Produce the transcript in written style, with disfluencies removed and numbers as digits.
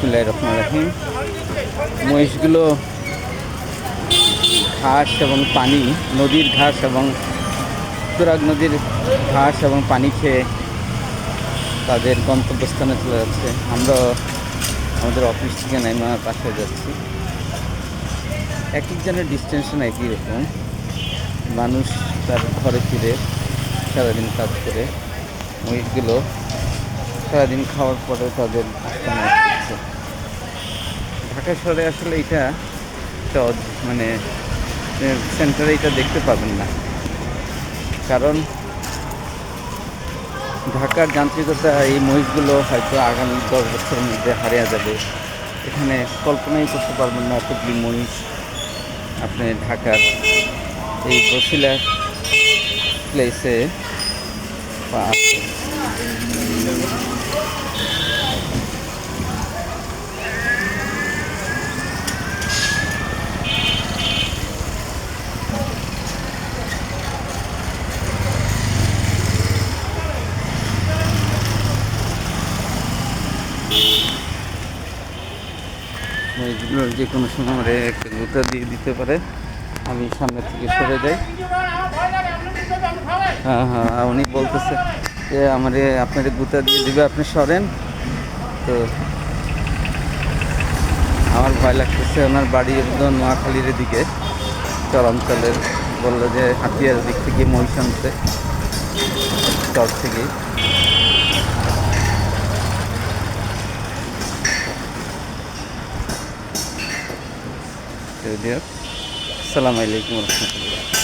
বিসমিল্লাহির রহমানির রহিম। মহিষগুলো ঘাস এবং পানি, নদীর ঘাস এবং তুরাগ নদীর ঘাস এবং পানি খেয়ে তাদের গন্তব্যস্থানে চলে যাচ্ছে। আমরা আমাদের অফিস থেকে নাইমা বাসায় যাচ্ছি। এক একজনের ডিস্টেনশন একই রকম। মানুষ তার ঘরে ফিরে সারাদিন কাজ করে, মহিষগুলো সারাদিন খাওয়ার পরে তাদের আস্তানা করছে। ঢাকা শহরে আসলে এটা একটা মানে সেন্টারে এটা দেখতে পাবেন না, কারণ ঢাকার যান্ত্রিকতা এই মহিষগুলো হয়তো আগামী 10 বছরের মধ্যে হারিয়ে যাবে। এখানে কল্পনাই করতে পারবেন না এতগুলি মহিষ আপনি ঢাকার এই বসিলা প্লেসে আছে। মহিষগুলোর যে কোনো সময় আমার একটা গুঁতা দিয়ে দিতে পারে, আমি সামনে থেকে সরে যাই। হ্যাঁ হ্যাঁ, উনি বলতেছে যে আমারে আপনার গুঁতা দিয়ে দিবে, আপনি সরেন। তো আমার ভয় লাগতেছে, ওনার বাড়ি একদম নোয়াখালীর দিকে চরাঞ্চলের। বললো যে হাতিয়ার দিক থেকে মহিষ আনতে, চর থেকে। আসসালামু আলাইকুম রহমতুল্লাহ।